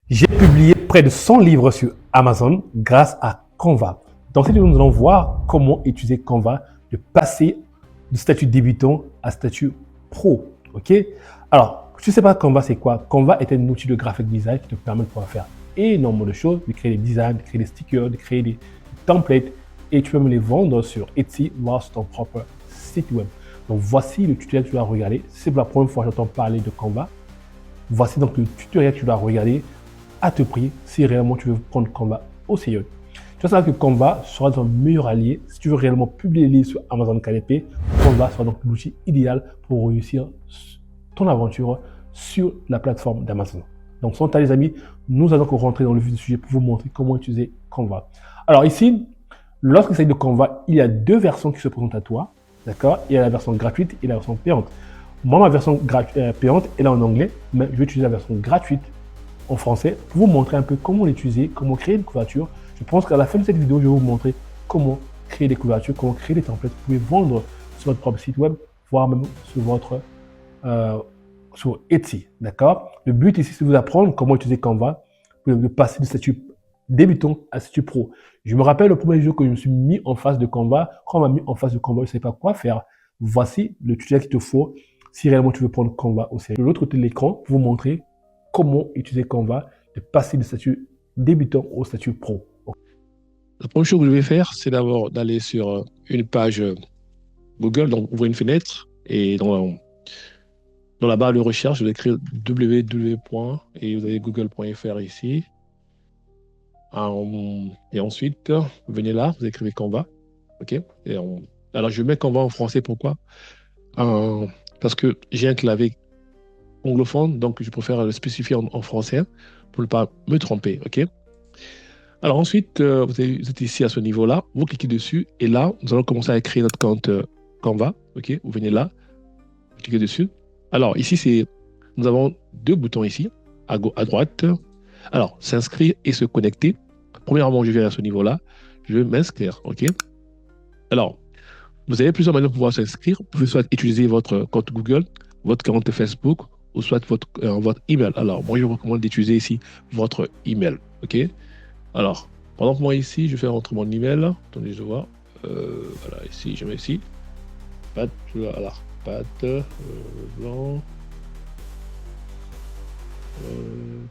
J'ai publié près de 100 livres sur Amazon grâce à Canva. Dans cette vidéo, nous allons voir comment utiliser Canva, de passer du statut débutant à statut pro. Ok? Alors, si tu ne sais pas Canva, c'est quoi? Canva est un outil de graphic design qui te permet de pouvoir faire énormément de choses, de créer des designs, de créer des stickers, de créer des templates et tu peux me les vendre sur Etsy, voire sur ton propre site web. Donc, voici le tutoriel que tu dois regarder. Si c'est pour la première fois que j'entends parler de Canva, voici donc le tutoriel que tu dois regarder à te prix si réellement tu veux prendre Canva au sérieux. Tu vas savoir que Canva sera ton meilleur allié si tu veux réellement publier des livres sur Amazon KDP. Canva sera donc l'outil idéal pour réussir ton aventure sur la plateforme d'Amazon. Donc, sans tarder les amis, nous allons rentrer dans le vif du sujet pour vous montrer comment utiliser Canva. Alors ici, lorsqu'il s'agit de Canva, il y a deux versions qui se présentent à toi. D'accord? Il y a la version gratuite et la version payante. Moi, ma version payante est là en anglais, mais je vais utiliser la version gratuite en français pour vous montrer un peu comment l'utiliser, comment créer une couverture. Je pense qu'à la fin de cette vidéo, je vais vous montrer comment créer des couvertures, comment créer des templates. Vous pouvez vendre sur votre propre site web, voire même sur votre sur Etsy. D'accord? Le but ici, c'est de vous apprendre comment utiliser Canva pour passer du statut débutant à statut pro. Je me rappelle le premier jour que je me suis mis en face de Canva. Quand on m'a mis en face de Canva, je ne savais pas quoi faire. Voici le tutoriel qu'il te faut si réellement tu veux prendre Canva au sérieux. De l'autre côté de l'écran, pour vous montrer comment utiliser Canva, de passer du statut débutant au statut pro. La première chose que je vais faire, c'est d'abord d'aller sur une page Google, donc ouvrir une fenêtre et dans la barre de recherche, vous allez écrire www. Et vous avez google.fr ici. Et ensuite, vous venez là, vous écrivez Canva. Ok. Alors, je mets Canva en français, pourquoi? Parce que j'ai un clavier anglophone, donc je préfère le spécifier en français pour ne pas me tromper. Ok. Alors ensuite, vous êtes ici à ce niveau-là, vous cliquez dessus et là, nous allons commencer à créer notre compte Canva. Ok, vous venez là, vous cliquez dessus. Alors ici, nous avons deux boutons ici, à droite. Alors, s'inscrire et se connecter. Premièrement, je viens à ce niveau-là, je vais m'inscrire. Ok. Alors, vous avez plusieurs manières de pouvoir s'inscrire. Vous pouvez soit utiliser votre compte Google, votre compte Facebook ou soit votre email. Alors, moi, je vous recommande d'utiliser ici votre email. Ok. Alors, par exemple, moi ici, je vais rentrer mon email. Attendez, je vois. Voilà, ici, je mets ici. Pat, alors, Pat, blanc.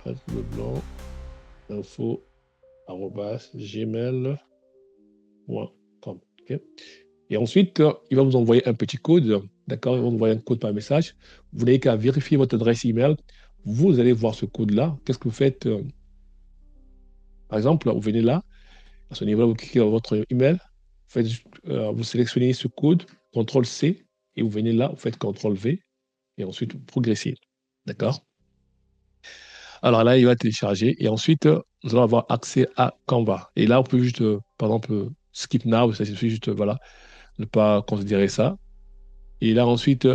Pat le blanc. Info, arrobas, gmail.com. Okay. Et ensuite, il va vous envoyer un petit code. D'accord? Il va vous envoyer un code par message. Vous n'avez qu'à vérifier votre adresse email. Vous allez voir ce code-là. Qu'est-ce que vous faites? Par exemple, vous venez là. À ce niveau-là, vous cliquez dans votre email, vous sélectionnez ce code, CTRL-C, et vous venez là, vous faites CTRL-V, et ensuite vous progressez. D'accord? Alors là, il va télécharger, et ensuite, nous allons avoir accès à Canva. Et là, on peut juste, par exemple, skip now, ça suffit juste, voilà, ne pas considérer ça. Et là, ensuite,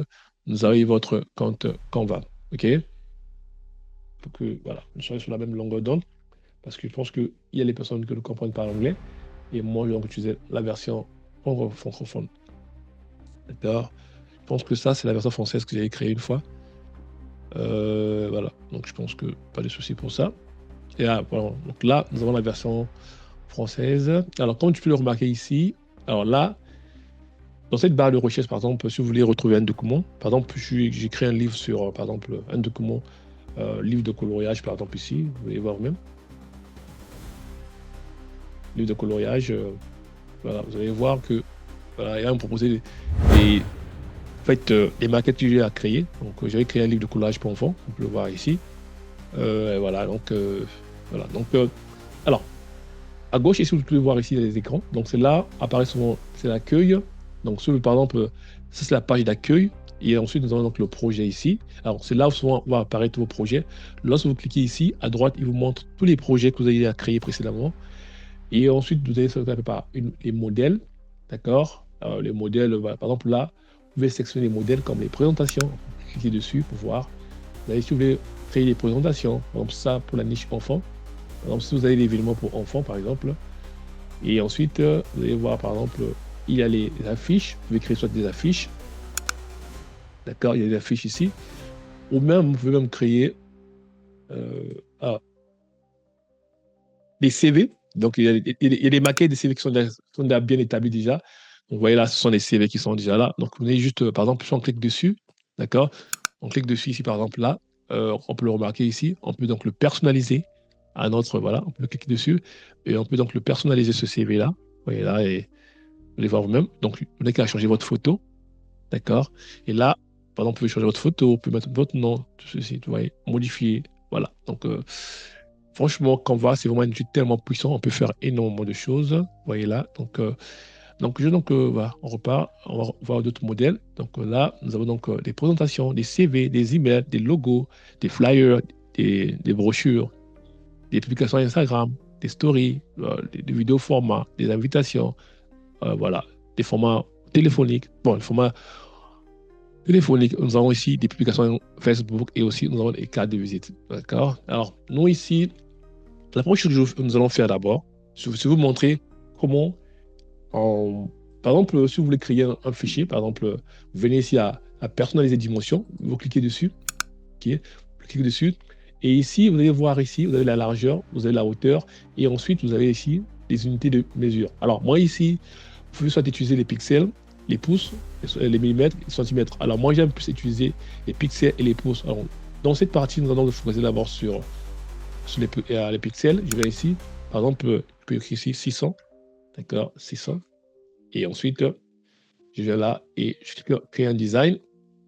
nous avez votre compte Canva. OK? Pour que, voilà, nous soyons sur la même longueur d'onde, parce que je pense qu'il y a les personnes qui ne comprennent pas l'anglais. Et moi, je vais utiliser la version francophone. D'accord. Je pense que ça, c'est la version française que j'ai créée une fois. Voilà. Donc, je pense que pas de souci pour ça. Et là, voilà. Donc là, nous avons la version française. Alors, comme tu peux le remarquer ici, alors là, dans cette barre de recherche, par exemple, si vous voulez retrouver un document, par exemple, j'ai créé un livre sur, par exemple, un document, livre de coloriage, par exemple, ici, vous pouvez voir même. Livre de coloriage, voilà, vous allez voir que voilà, il va me proposer des maquettes que j'ai à créer. Donc, j'avais créé un livre de collage pour enfants, on peut le voir ici. Voilà, donc, voilà. Donc, alors, à gauche, ici, vous pouvez voir ici les écrans. Donc, c'est là, apparaît souvent, c'est l'accueil. Donc, par exemple, ça, c'est la page d'accueil. Et ensuite, nous avons donc le projet ici. Alors, c'est là où souvent va apparaître vos projets. Lorsque vous cliquez ici, à droite, il vous montre tous les projets que vous avez à créer précédemment. Et ensuite, vous allez sélectionner par les modèles. D'accord? Les modèles, voilà, par exemple, là, vous pouvez sélectionner les modèles comme les présentations. Vous cliquez dessus pour voir. Vous allez, si vous voulez créer des présentations, par exemple, ça pour la niche enfant. Par exemple, si vous avez l'événement pour enfants, par exemple. Et ensuite, vous allez voir, par exemple, il y a les affiches. Vous pouvez créer soit des affiches. D'accord? Il y a des affiches ici. Ou même, vous pouvez même créer. des CV. Donc, il y a des maquettes des CV qui sont déjà bien établis déjà. Donc, vous voyez là, ce sont des CV qui sont déjà là. Donc, vous venez juste, par exemple, si on clique dessus, d'accord? On clique dessus ici, par exemple, là. On peut le remarquer ici. On peut donc le personnaliser à notre, voilà, on peut cliquer dessus et on peut donc le personnaliser, ce CV-là. Vous voyez là, et vous allez voir vous-même. Donc, vous n'avez qu'à changer votre photo, d'accord? Et là, par exemple, vous pouvez changer votre photo, vous pouvez mettre votre nom, tout ceci, vous voyez, modifier, voilà. Donc, franchement, Canva, c'est vraiment un outil tellement puissant, on peut faire énormément de choses, vous voyez là. Voilà, on repart, on va voir d'autres modèles. Donc là, nous avons donc des présentations, des CV, des emails, des logos, des flyers, des brochures, des publications Instagram, des stories, des vidéos formats, des invitations, voilà, des formats téléphoniques. Bon, le format téléphonique, nous avons ici des publications Facebook et aussi nous avons des cartes de visite. D'accord? Alors, nous ici, la première chose que nous allons faire d'abord, c'est vous montrer comment, par exemple, si vous voulez créer un fichier, par exemple, vous venez ici à personnaliser dimension, vous cliquez dessus, ok, vous cliquez dessus, et ici, vous allez voir ici, vous avez la largeur, vous avez la hauteur, et ensuite, vous avez ici des unités de mesure. Alors, moi ici, vous pouvez soit utiliser les pixels, les pouces, les millimètres, les centimètres. Alors, moi, j'aime plus utiliser les pixels et les pouces. Alors, dans cette partie, nous allons focaliser d'abord sur les pixels. Je vais ici, par exemple, je peux écrire ici 600, d'accord, 600. Et ensuite, je viens là et je crée un design.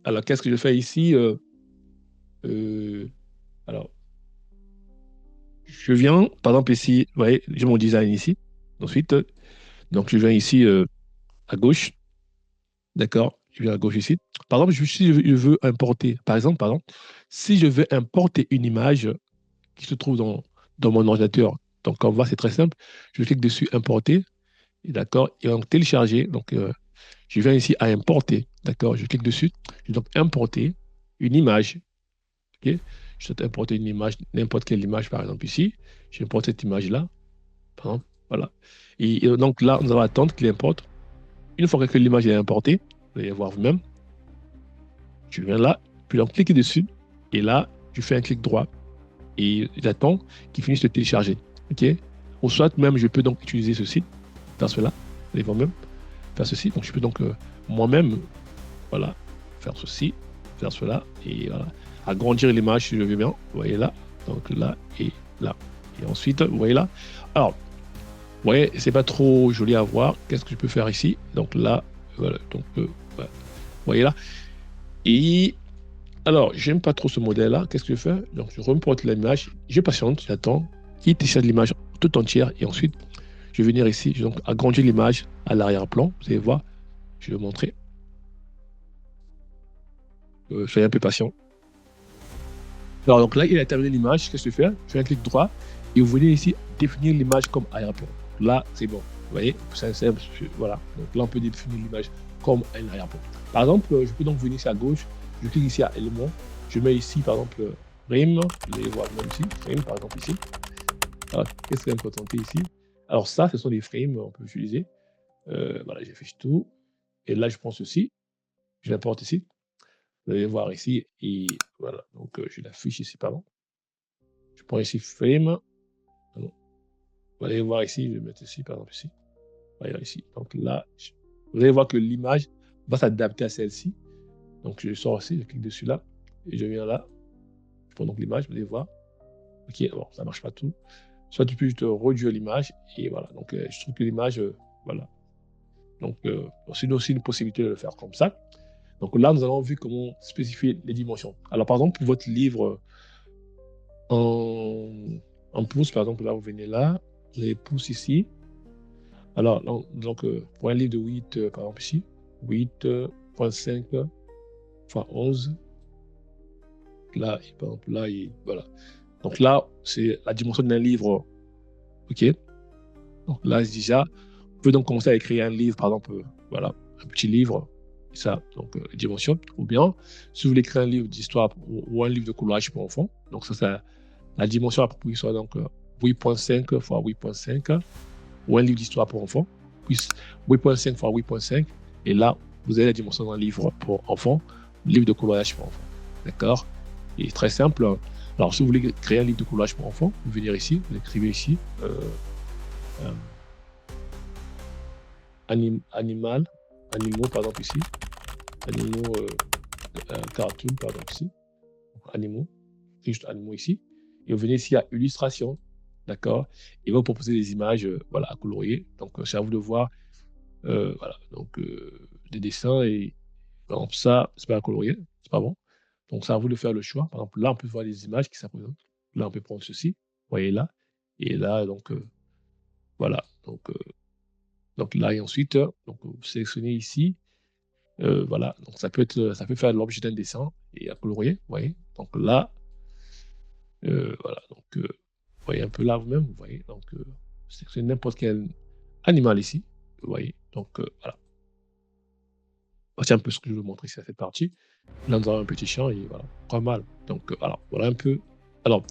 Alors, qu'est-ce que je fais ici? Alors, je viens, par exemple, ici, vous voyez, j'ai mon design ici. Ensuite, donc, je viens ici à gauche. D'accord? Je viens à gauche ici. Par exemple, si je veux importer, par exemple, si je veux importer une image qui se trouve dans mon ordinateur, donc Canva, c'est très simple. Je clique dessus, importer. D'accord? Et donc, télécharger. Donc, je viens ici à importer. D'accord? Je clique dessus. Je vais donc importer une image. Ok? Je souhaite importer une image, n'importe quelle image, par exemple ici. J'importe cette image-là. Par exemple, voilà. Et donc là, nous allons attendre qu'il importe. Une fois que l'image est importée, vous allez voir vous-même. Je viens là, puis donc cliquer dessus. Et là, je fais un clic droit. Et j'attends qu'il finisse de télécharger. OK? Ou soit même, je peux donc utiliser ceci, faire cela. Vous allez voir même, faire ceci. Donc, je peux donc moi-même, voilà, faire ceci, faire cela. Et voilà, agrandir l'image si je veux bien. Vous voyez là. Donc là et là. Et ensuite, vous voyez là. Alors, vous voyez, c'est pas trop joli à voir. Qu'est-ce que je peux faire ici? Donc là, voilà. Donc, voilà. Vous voyez là. Et alors, j'aime pas trop ce modèle-là. Qu'est-ce que je fais? Donc, je reporte l'image, je patiente, j'attends qu'il télécharge l'image tout entière et ensuite, je vais venir ici, je vais donc agrandir l'image à l'arrière-plan. Vous allez voir, je vais vous montrer. Soyez un peu patient. Alors, donc là, il a terminé l'image. Qu'est-ce que je fais? Je fais un clic droit et vous venez ici définir l'image comme arrière-plan. Là, c'est bon. Vous voyez, c'est simple. Voilà. Donc là, on peut définir l'image comme un arrière-plan. Par exemple, je peux donc venir ici à gauche. Je clique ici à élément. Je mets ici, par exemple, frame. Vous allez voir même ici. Frame, par exemple, ici. Alors, qu'est-ce qui est important ici? Alors, ça, ce sont des frames qu'on peut utiliser. Voilà, j'affiche tout. Et là, je prends ceci. Je l'importe ici. Vous allez voir ici. Et voilà. Donc, je l'affiche ici, pardon. Je prends ici frame. Pardon. Vous allez voir ici. Je vais mettre ici, par exemple, ici. Voilà, ici. Donc là, vous allez voir que l'image va s'adapter à celle-ci. Donc, je sors ici, je clique dessus là, et je viens là. Je prends donc l'image, vous allez voir. Ok, bon, ça ne marche pas tout. Soit tu peux juste réduire l'image, et voilà. Donc, je trouve que l'image, voilà. Donc, c'est aussi une possibilité de le faire comme ça. Donc là, nous allons vu comment spécifier les dimensions. Alors, par exemple, pour votre livre en pouces, par exemple, là, vous venez là, les pouces ici. Alors, donc pour un livre de 8, par exemple ici, 8.5 fois 11. Là, et par exemple, là, et voilà. Donc là, c'est la dimension d'un livre. OK? Donc là, déjà, on peut donc commencer à écrire un livre, par exemple, voilà, un petit livre, ça, donc dimension. Ou bien, si vous voulez écrire un livre d'histoire ou un livre de coloriage pour enfants, donc ça, c'est la dimension appropriée soit donc 8.5 fois 8.5, ou un livre d'histoire pour enfants, puis 8.5 fois 8.5, et là, vous avez la dimension d'un livre pour enfants, livre de coloriage pour enfants. D'accord? Et très simple, Alors, si vous voulez créer un livre de coloriage pour enfants, vous venez ici, vous écrivez ici animaux, par exemple ici, animaux, cartoon, par exemple ici, animaux, c'est juste animaux ici, et vous venez ici à illustration, d'accord, et va vous proposer des images, voilà, à colorier. Donc, c'est à vous de voir, voilà, donc des dessins et par exemple ça, c'est pas à colorier, c'est pas bon. Donc, c'est à vous de faire le choix. Par exemple, là, on peut voir des images qui s'apprésentent. Là, on peut prendre ceci, vous voyez là, et là, donc voilà, donc là et ensuite, donc vous sélectionnez ici. Voilà, donc ça peut faire l'objet d'un dessin et à colorier, vous voyez. Donc là, voilà, donc vous voyez un peu là vous-même, vous voyez. Donc c'est n'importe quel animal ici, vous voyez. Donc voilà, voici un peu ce que je veux montrer ici à cette partie. Là, nous avons un petit champ et voilà, pas mal. Donc voilà un peu. Alors,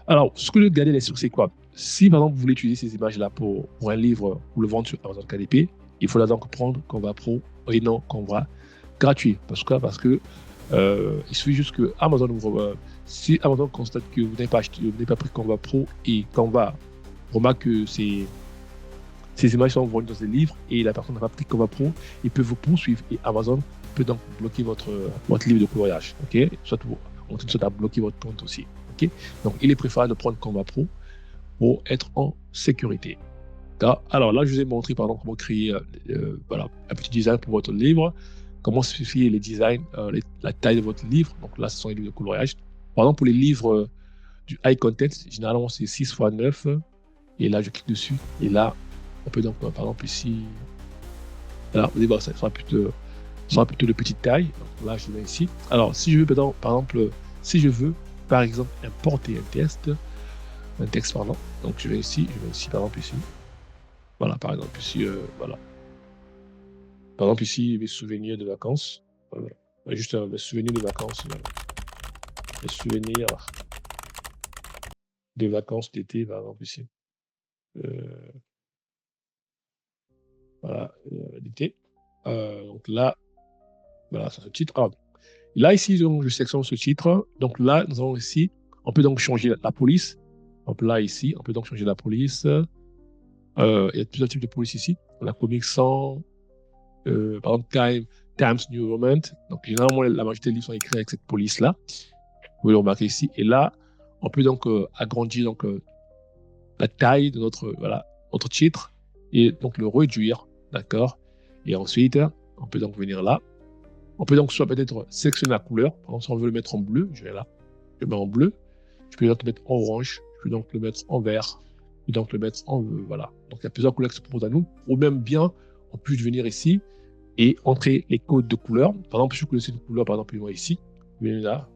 alors ce que je garder les c'est quoi? Si par exemple vous voulez utiliser ces images-là pour un livre ou le vendre sur Amazon KDP, il faudra donc prendre Canva Pro et non Canva gratuit. Parce que il suffit juste que Amazon si Amazon constate que vous n'avez pas pris Canva Pro et Canva remarque que ces images sont vendues dans des livres et la personne n'a pas pris Canva Pro, il peut vous poursuivre et Amazon peut donc bloquer votre livre de coloriage. Ok, soit à bloquer votre compte aussi. Ok, donc il est préférable de prendre Canva Pro pour être en sécurité. Alors là, je vous ai montré par exemple comment créer voilà, un petit design pour votre livre, comment spécifier les designs, la taille de votre livre. Donc là, ce sont les livres de coloriage. Par exemple, pour les livres du high content, généralement c'est 6x9. Et là, je clique dessus. Et là, on peut donc, par exemple, ici, là, au début, ça sera plutôt de petite taille. Donc là, je vais ici. Alors, si je veux, par exemple, par exemple, importer un texte, pardon. Donc, je vais ici, par exemple, ici. Voilà, par exemple, ici, voilà. Par exemple, ici, mes souvenirs de vacances. Voilà. Juste mes souvenirs de vacances. Voilà. Les souvenirs de vacances d'été, par exemple, ici. Voilà, d'été. Donc là, voilà, c'est ce titre. Ah, là, ici, donc, je sélectionne ce titre. Donc là, nous avons ici, on peut donc changer la police. Donc là, ici, on peut donc changer la police. Il y a plusieurs types de police ici. On a Comic Sans, par exemple, Times New Roman. Donc, généralement, la majorité des livres sont écrits avec cette police-là. Vous pouvez le remarquer ici. Et là, on peut donc agrandir donc, la taille de notre titre et donc le réduire. D'accord? Et ensuite, on peut donc venir là. On peut donc soit peut-être sélectionner la couleur. Par exemple, si on veut le mettre en bleu, je vais là. Je mets en bleu. Je peux donc le mettre en orange. Je peux donc le mettre en vert. Je peux donc le mettre en... voilà. Donc, il y a plusieurs couleurs qui se proposent à nous. Ou même bien, on peut venir ici et entrer les codes de couleurs. Par exemple, je connaissais une couleur, par exemple, moi ici. Je vais là.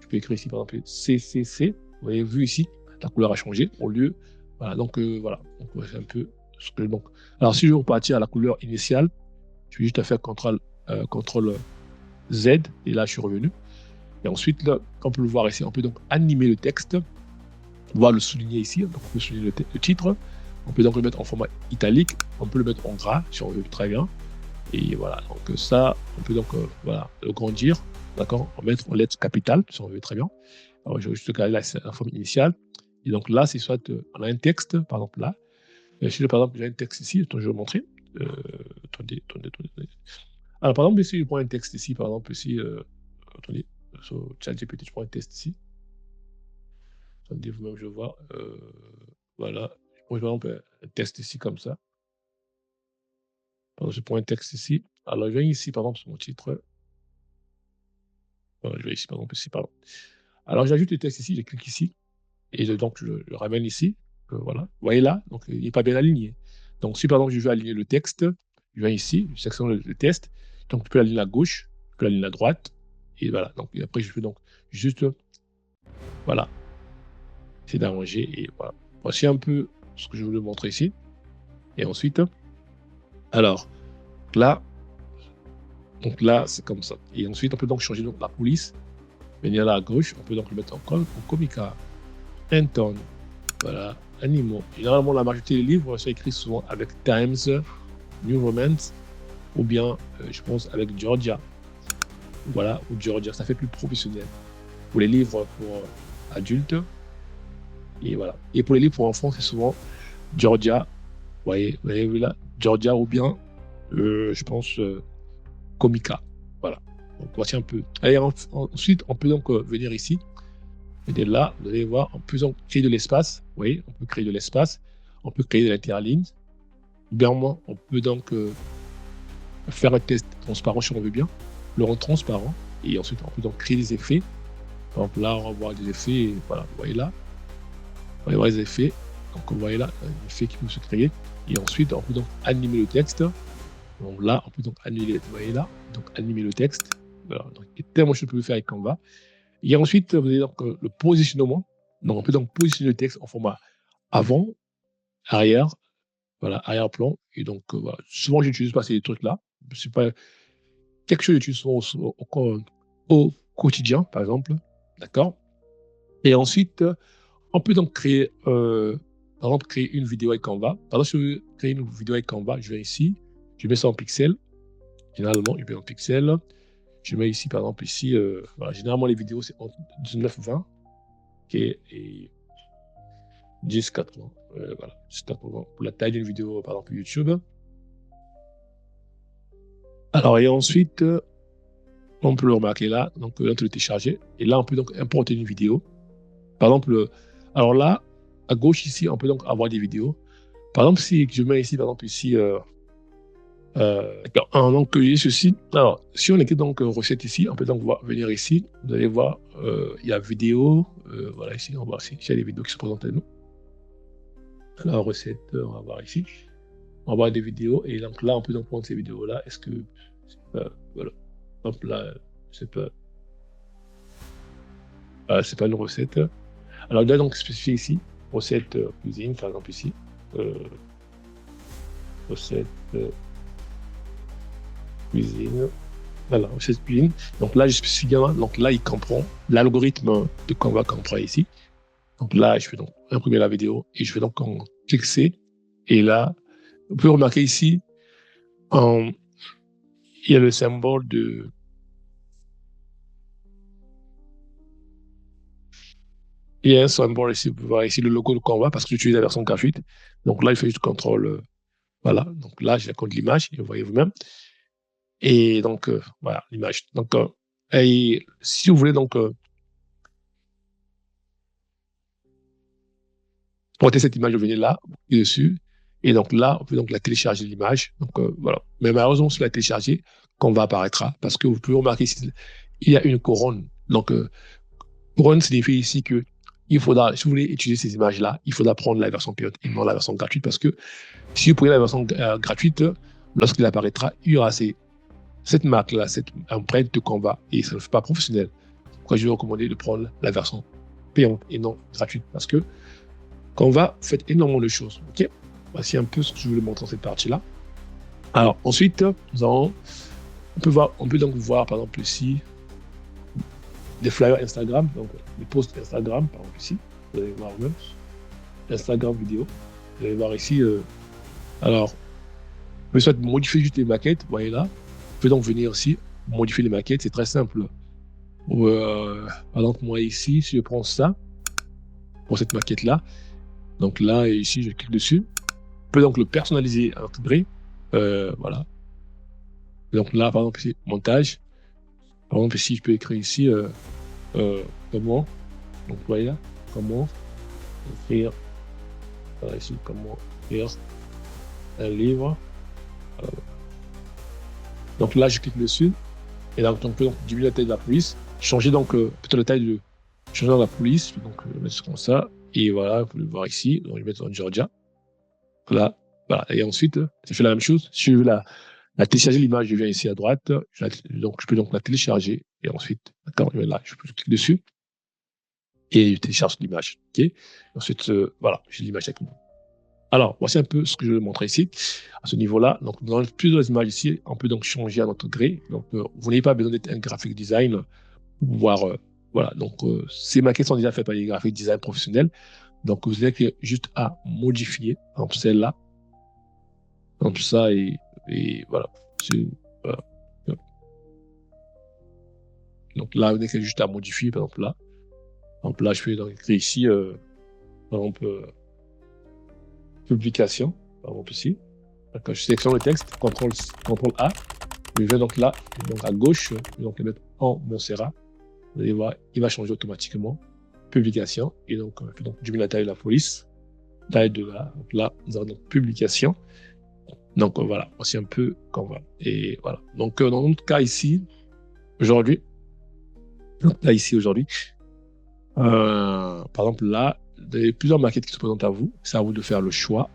Je peux écrire ici, par exemple, CCC. Vous avez vu ici, la couleur a changé. Au lieu... Voilà. Donc, voilà. Donc, c'est un peu ce que... Donc... Alors, si je veux repartir à la couleur initiale, je vais juste faire CTRL Z, et là je suis revenu. Et ensuite, là, on peut le voir ici, on peut donc animer le texte, voir le souligner ici, donc on peut souligner le titre, on peut donc le mettre en format italique, on peut le mettre en gras si on veut, très bien. Et voilà, donc ça, on peut donc voilà, le grandir, d'accord, en mettre en lettres capitales si on veut, très bien. Alors je vais juste regarder la forme initiale. Et donc là, c'est soit on a un texte, par exemple là. Si par exemple j'ai un texte ici, je vais vous montrer. Attendez. Alors, par exemple, si je prends un texte ici, par exemple, ici, attendez, sur ChatGPT, je prends un texte ici. Attendez, vous-même, je vois. Voilà. Je prends, par exemple, un texte ici, comme ça. Alors, je prends un texte ici. Alors, je viens ici, par exemple, sur mon titre. Je vais ici, par exemple, ici, pardon. Alors, j'ajoute le texte ici, je clique ici. Et donc, je le ramène ici. Voilà. Vous voyez là, donc, il n'est pas bien aligné. Donc, si, par exemple, je veux aligner le texte, je viens ici, je sélectionne le texte. Donc, je peux l'aligner à gauche, je peux l'aligner à droite. Et voilà. Donc, et après, je peux donc juste, voilà, c'est d'arranger. Et voilà. Voici un peu ce que je voulais montrer ici. Et ensuite, alors, là, donc là, c'est comme ça. Et ensuite, on peut donc changer donc, la police. Venir là à gauche, on peut donc le mettre en Comica, Anton, voilà, animaux. Généralement, la majorité des livres sont écrits souvent avec Times, New Roman, ou bien, je pense, avec Georgia. Voilà, ou Georgia, ça fait plus professionnel. Pour les livres, pour adulte. Et voilà. Et pour les livres pour enfants, c'est souvent Georgia. Vous voyez là, Georgia ou bien, je pense, Comica. Voilà. Donc voici un peu. Allez, ensuite, on peut donc venir ici. Et là, vous allez voir, on peut donc créer de l'espace. Vous voyez, on peut créer de l'espace. On peut créer de l'interligne. Bien moins, on peut donc faire un test transparent si on veut bien, le rendre transparent. Et ensuite, on peut donc créer des effets. Par exemple, là, on va voir des effets. Et voilà, vous voyez là. On va voir les effets. Donc, vous voyez là, un effet qui peut se créer. Et ensuite, on peut donc animer le texte. Donc là, on peut donc annuler, vous voyez là, donc animer le texte. Voilà, donc il y a tellement de choses que vous pouvez faire avec Canva. Et ensuite, vous avez donc le positionnement. Donc on peut donc positionner le texte en format avant, arrière, voilà, arrière-plan. Et donc voilà, souvent j'utilise pas ces trucs-là. C'est pas quelque chose que j'utilise souvent au quotidien, par exemple, d'accord. Et ensuite, on peut donc créer, par exemple, créer une vidéo avec Canva. Par exemple, si je veux créer une vidéo avec Canva, je vais ici, je mets ça en pixel. Généralement, je mets en pixel. Je mets ici, par exemple, ici, voilà, généralement, les vidéos, c'est entre 19-20 okay, et 10-80. Voilà, 10-80 pour la taille d'une vidéo, par exemple, YouTube. Alors, et ensuite, on peut le remarquer là, donc là, on peut le télécharger. Et là, on peut donc importer une vidéo. Par exemple, alors là, à gauche, ici, on peut donc avoir des vidéos. Par exemple, si je mets ici, par exemple, ici, donc, ceci. Alors, si on écrit donc recette ici, on peut donc venir ici. Vous allez voir, il y a vidéo. Voilà, ici, on va voir ici. Il y a des vidéos qui se présentent à nous. Alors, recette, on va voir ici. On va voir des vidéos. Et donc là, on peut donc prendre ces vidéos-là. Est-ce que. Voilà. Hop là, c'est pas. C'est pas une recette. Alors, là, donc, spécifié ici. Recette cuisine, par exemple, ici. Recette. Cuisine. Voilà, recette cuisine. Donc là, je spécifie bien. Donc là, il comprend. L'algorithme de Canva comprend ici. Donc là, je vais donc imprimer la vidéo et je vais donc en fixer. Et là, vous pouvez remarquer ici, il y a le symbole de. Il y a un symbole ici, vous pouvez voir ici le logo de Canva parce que j'utilise la version gratuite. Donc là, il fait juste contrôle. Voilà. Donc là, j'ai la compte l'image, et vous voyez vous-même. Et donc, voilà, l'image. Donc, et si vous voulez donc porter cette image, vous venez là, vous cliquez dessus. Et donc là, on peut donc la télécharger l'image. Donc voilà. Mais malheureusement, si vous la téléchargez, Canva apparaîtra parce que vous pouvez remarquer ici, il y a une couronne. Donc, couronne signifie ici que il faudra, si vous voulez utiliser ces images-là, il faudra prendre la version payante et non la version gratuite parce que si vous prenez la version gratuite, lorsqu'il apparaîtra, il y aura cette marque-là, cette empreinte de Canva et ça ne fait pas professionnel. Pourquoi je vais recommander de prendre la version payante et non gratuite parce que Canva fait énormément de choses. Ok, voici un peu ce que je voulais montrer dans cette partie-là. Alors ensuite, on peut donc voir par exemple ici des flyers Instagram, donc des posts Instagram par exemple ici. Vous allez voir même Instagram vidéo. Vous allez voir ici. Alors, vous pouvez soit modifier juste les maquettes. Vous voyez là. Vous pouvez donc venir ici modifier les maquettes. C'est très simple. Par exemple moi ici, si je prends ça pour cette maquette là. Donc là, et ici, je clique dessus. Je peux donc le personnaliser à notre gré. Voilà. Donc là, par exemple, ici, montage. Par exemple, ici, je peux écrire ici comment. Donc, vous voyez là, comment écrire. Voilà, ici, comment écrire un livre. Donc là, je clique dessus. Et donc, on peut donc diminuer la taille de la police. Changer donc peut-être la taille de. Changer dans la police. Donc, mettre comme ça. Et voilà, vous pouvez le voir ici. Donc, je vais mettre en Georgia. Là, voilà. Et ensuite, je fais la même chose. Si je veux la télécharger l'image, je viens ici à droite. Donc, je peux donc la télécharger. Et ensuite, d'accord, là, je peux cliquer dessus. Et je télécharge l'image. OK. Ensuite, voilà, j'ai l'image avec moi. Alors, voici un peu ce que je vais montrer ici. À ce niveau-là, donc, dans plusieurs images ici, on peut donc changer à notre gré. Donc, vous n'avez pas besoin d'être un graphic design pour pouvoir. Voilà. Donc, ces maquettes sont déjà faites par des graphic design professionnels. Donc, vous avez juste à modifier entre celle-là, entre ça et voilà. Voilà. Donc là, vous avez juste à modifier, par exemple là. Donc là, je vais donc écrire ici, par exemple, publication, par exemple ici. D'accord, je sélectionne le texte, CTRL A. Je vais donc là, donc à gauche, je vais donc le mettre en Montserrat. Vous allez voir, il va changer automatiquement. Publication. Et donc, on fait donc diminuer la taille de la police. Taille de là. Donc là, nous avons donc publication. Donc voilà, voici un peu Canva. Et voilà. Donc dans notre cas ici, aujourd'hui, par exemple là, il y a plusieurs maquettes qui se présentent à vous. C'est à vous de faire le choix.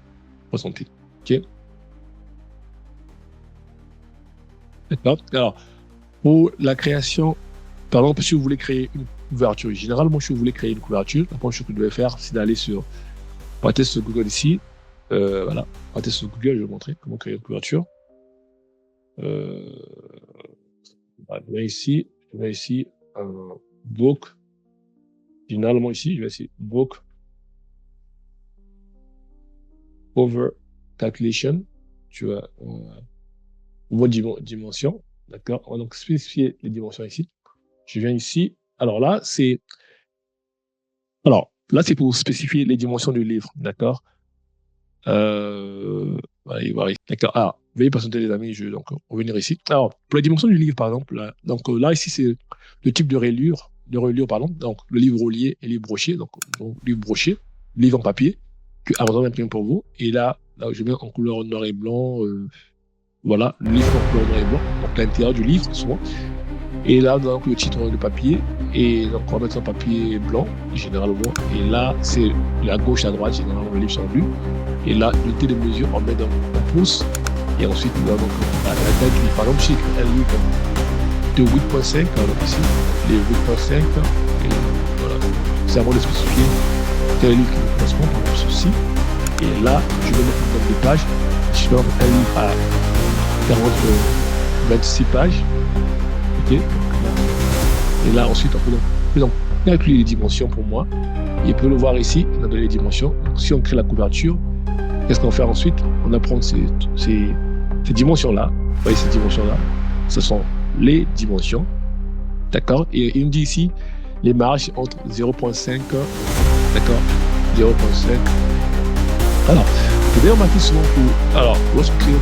Présenter. OK. D'accord. Alors, pour la création, par exemple, si vous voulez créer une couverture, généralement, si vous voulez créer une couverture, la première chose que vous devez faire, c'est d'aller sur, partez sur Google ici. Voilà, partez sur Google, je vais vous montrer comment créer une couverture. Je vais ici, book. Généralement ici, je vais essayer book over calculation. Tu vois, vos dimensions. D'accord. On va donc spécifier les dimensions ici. Je viens ici. Alors là, c'est pour spécifier les dimensions du livre. D'accord. Voilà. D'accord. Alors, veuillez patienter les amis, je vais donc revenir ici. Alors, pour les dimensions du livre, par exemple, là ici, c'est le type de reliure, pardon. Donc, le livre relié et le livre broché. Donc livre broché, livre en papier, que Amazon imprime pour vous. Et là, je mets en couleur noir et blanc, voilà, le livre en couleur noir et blanc, donc l'intérieur du livre, souvent. Et là, donc, le titre de papier, et donc on va mettre un papier blanc, généralement. Et là, c'est à gauche, à droite, généralement, le livre sont lus. Et là, l'unité de mesure, on met dans un pouce. Et ensuite, nous avons la taille du livre. Par exemple, j'ai un livre de 8.5, alors ici, les 8.5, et voilà. C'est à moi de spécifier quel livre qui me correspond, par exemple, ceci. Et là, je vais mettre le nombre de pages. Je vais mettre un livre à 26 pages. OK. Et là, ensuite, on peut donc calculer les dimensions pour moi. Il peut le voir ici, on a donné les dimensions. Donc, si on crée la couverture, qu'est-ce qu'on va faire ensuite? On va prendre ces dimensions-là. Vous voyez ces dimensions-là? Ce sont les dimensions. D'accord? Et il me dit ici les marges entre 0.5, d'accord? 0.5. Alors, vous devez remarquer souvent que, lorsque vous créez vous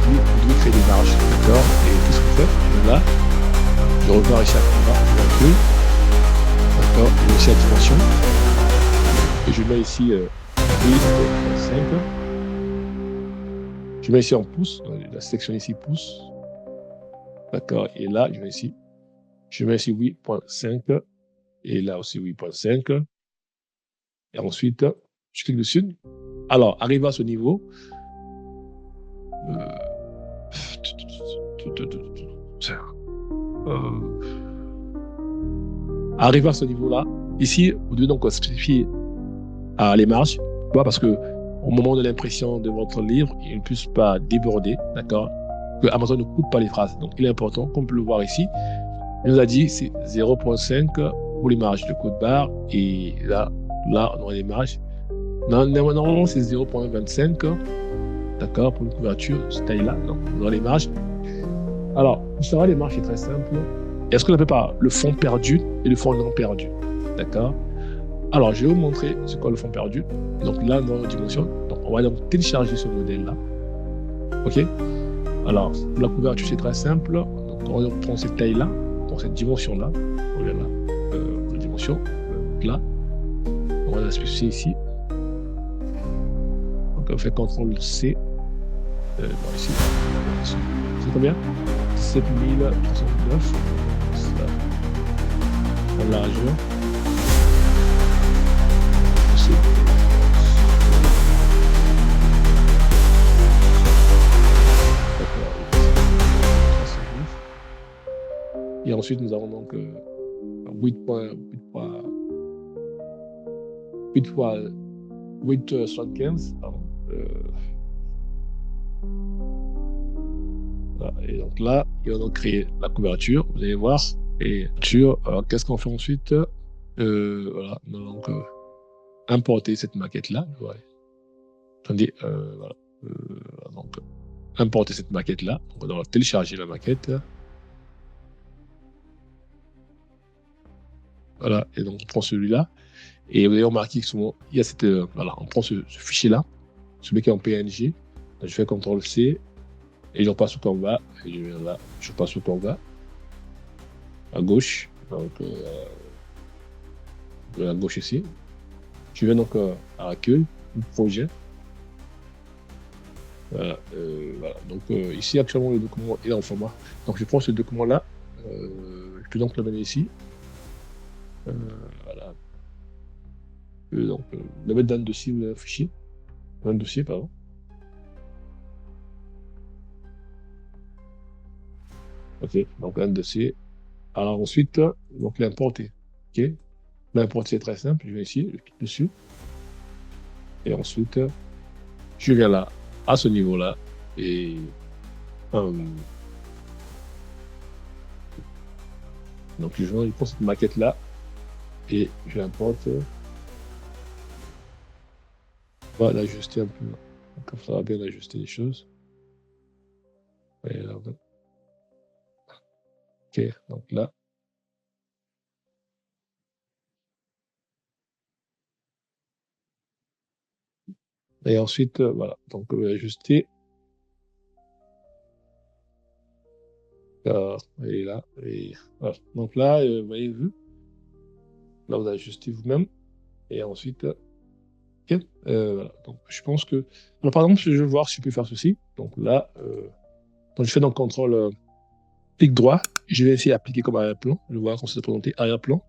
devez créer des marges, d'accord? Et qu'est-ce que vous faites? Là, je repars ici à Canva, d'accord? Je mets ici la dimension. Et je mets ici 8.5. Je mets ici en pouces, la section ici pouces. D'accord? Et là, je mets ici 8.5. Et là aussi 8.5. Et ensuite, je clique dessus. Alors, arrivé à ce niveau, arrivé à ce niveau-là, ici, vous devez donc spécifier les marges. Pourquoi? Parce que au moment de l'impression de votre livre, il ne puisse pas déborder, d'accord? Que Amazon ne coupe pas les phrases. Donc, il est important, comme on peut le voir ici, il nous a dit c'est 0.5 pour les marges de code barre. Et là, on aura les marges. Normalement, c'est 0.25, d'accord, pour une couverture, cette taille-là. Donc, on aura les marges. Alors, pour savoir les marges, c'est très simple. Il y a ce qu'on appelle par le fond perdu et le fond non perdu, d'accord? Alors, je vais vous montrer ce qu'est le fond perdu. Donc là, dans la dimension, donc on va donc télécharger ce modèle-là. OK? Alors, pour la couverture, c'est très simple. Donc, on prend cette taille-là, donc cette dimension-là. On vient là, la dimension, là. On va la spécifier ici. Donc, on fait CTRL-C. Ici. C'est combien? 7309. Ça. En largeur. Et ensuite, nous avons donc 8.75. Et donc là, il va donc créer la couverture. Vous allez voir. Et qu'est-ce qu'on fait ensuite? Voilà, nous allons donc importer cette maquette-là. Ouais. Attendez, voilà. Donc, importer cette maquette-là. On va donc télécharger la maquette. Voilà, et donc on prend celui-là. Et vous avez remarqué que souvent, il y a cette, voilà, on prend ce fichier-là, celui qui est en PNG, je fais CTRL-C, et je repasse au Canva, et je viens là, je passe au Canva, à gauche, donc à gauche ici. Je viens donc à accueil, projet. Voilà, voilà. Donc ici, actuellement, le document est en format. Donc je prends ce document-là, je peux donc le mettre ici. Voilà. Donc, le mettre dans le dossier ou dans le fichier. Dans le dossier, pardon. Ok, donc dans le dossier. Alors ensuite, donc l'importer. Ok, l'importer c'est très simple. Je vais ici, je clique dessus. Et ensuite, je viens là, à ce niveau-là. Et donc je prends cette maquette-là et je l'importe. On va l'ajuster un peu. Comme ça, on va bien ajuster les choses. Et là, ok, donc là. Et ensuite, voilà, donc on va ajuster. Et là, et voilà. Donc là, vous voyez, vu. Là, vous ajustez vous-même. Et ensuite, ok. Voilà. Donc, je pense que. Alors, par exemple, je vais voir si je peux faire ceci. Donc là, donc je fais donc CTRL clic droit. Je vais essayer d'appliquer comme arrière-plan. Je vais voir comment ça se présenter arrière-plan.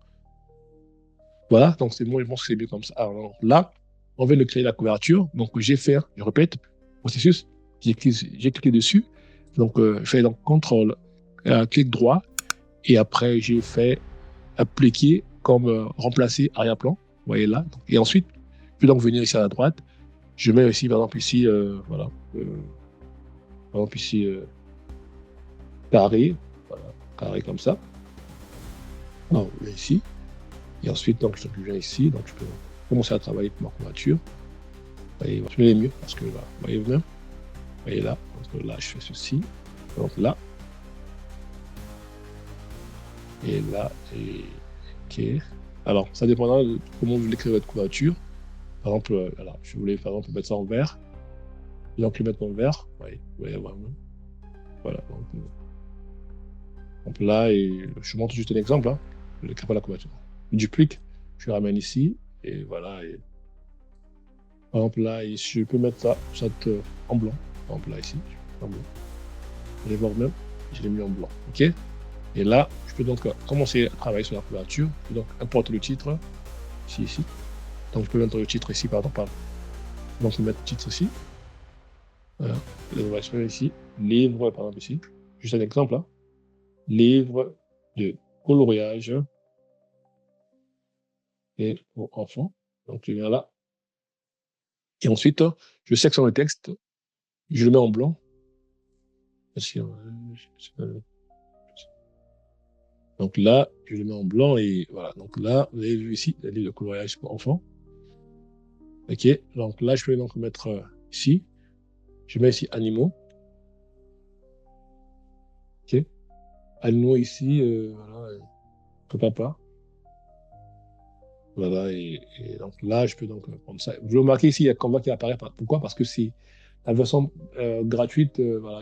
Voilà, donc c'est bon, je pense que c'est mieux comme ça. Alors là, on vient de créer la couverture. Donc j'ai fait, je répète, processus, j'ai cliqué dessus. Donc je fais donc CTRL, clic droit. Et après, j'ai fait appliquer comme remplacer arrière-plan. Vous voyez là. Donc, et ensuite, je vais donc venir ici à la droite. Je mets ici, par exemple, ici, voilà. Par exemple, ici, carré. Voilà, carré comme ça. Alors, ici. Et ensuite, donc, je viens ici. Donc, je peux commencer à travailler pour ma couverture. Vous voyez, je mets mieux parce que là, vous voyez bien. Vous voyez là. Donc là, je fais ceci. Donc là. Et là. Et OK. Alors, ça dépendra de comment vous voulez créer votre couverture. Par exemple, voilà, je voulais par exemple mettre ça en vert. Et donc le mettre en vert. Oui, vous voyez avoir. Voilà. Donc là, et je montre juste un exemple. Hein. Je ne crée pas la couverture. Je duplique. Je ramène ici. Et voilà. Et par exemple là, je peux mettre ça en blanc. Par exemple là, ici. En blanc. Vous allez voir même. Je l'ai mis en blanc. OK. Et là, je peux donc commencer à travailler sur la couverture. Je peux donc importer le titre. Ici. Donc je peux mettre le titre ici, pardon. Donc je vais mettre le titre ici. Voilà. Je vais faire ici. Livre, par exemple ici. Juste un exemple. Hein. Livre de coloriage et pour enfants. Donc je viens là. Et ensuite, je sélectionne le texte. Je le mets en blanc. Donc là, je le mets en blanc et voilà. Donc là, vous avez vu ici, le livre de coloriage pour enfants. OK. Donc là, je peux donc mettre ici. Je mets ici animaux. OK. Animaux ici, voilà, papa. Voilà, et donc là, je peux donc prendre ça. Vous remarquez ici, il y a Canva qui apparaît. Pourquoi? Parce que c'est la version gratuite. Voilà,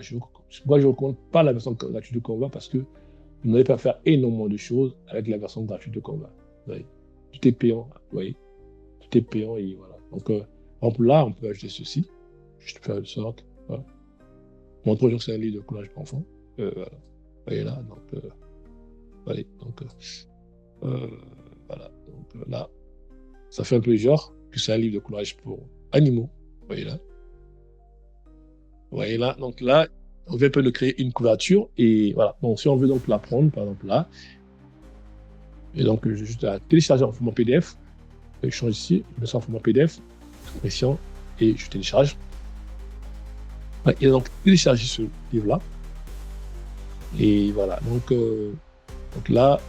moi, je ne recommande pas la version gratuite de Canva parce que vous n'allez pas faire énormément de choses avec la version gratuite de Canva. Vous voyez. Tout est payant, vous voyez. Tout est payant et voilà. Donc, par exemple, là, on peut ajouter ceci. Je peux faire de sorte. Voilà. Mon projet, c'est un livre de collage pour enfants. Voilà. Vous voyez là, donc, voilà. Donc, voilà. Donc, là, ça fait un peu genre que c'est un livre de coloriage pour animaux. Vous voyez là. Vous voyez là. Donc là, on vient un peu de créer une couverture. Et voilà. Donc si on veut donc la prendre, par exemple là. Et donc, j'ai juste à télécharger en format PDF. Je change ici, je mets ça en format PDF. Impression. Et je télécharge. Et donc, télécharger ce livre-là. Et voilà. Donc là,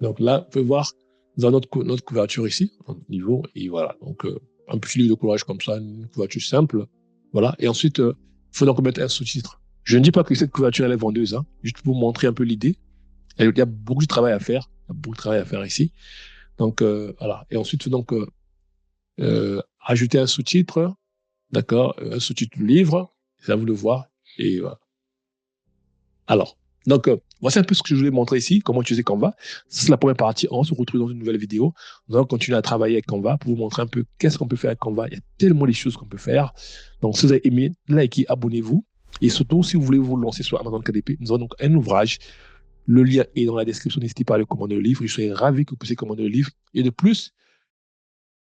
vous pouvez voir dans notre couverture ici, notre niveau. Et voilà. Donc, un petit livre de coloriage comme ça, une couverture simple. Voilà. Et ensuite, il faut donc mettre un sous-titre. Je ne dis pas que cette couverture elle est vendeuse, hein, juste pour vous montrer un peu l'idée. Il y a beaucoup de travail à faire. Il y a beaucoup de travail à faire ici. Donc, voilà. Et ensuite, donc, ajouter un sous-titre, d'accord, un sous-titre du livre, c'est à vous de voir. Et voilà. Alors, donc, voici un peu ce que je voulais montrer ici, comment utiliser Canva. C'est la première partie. On se retrouve dans une nouvelle vidéo. Nous allons continuer à travailler avec Canva pour vous montrer un peu qu'est-ce qu'on peut faire avec Canva. Il y a tellement de choses qu'on peut faire. Donc, si vous avez aimé, likez, abonnez-vous. Et surtout, si vous voulez vous lancer sur Amazon KDP, nous avons donc un ouvrage. Le lien est dans la description. N'hésitez pas à aller commander le livre. Je serai ravi que vous puissiez commander le livre. Et de plus,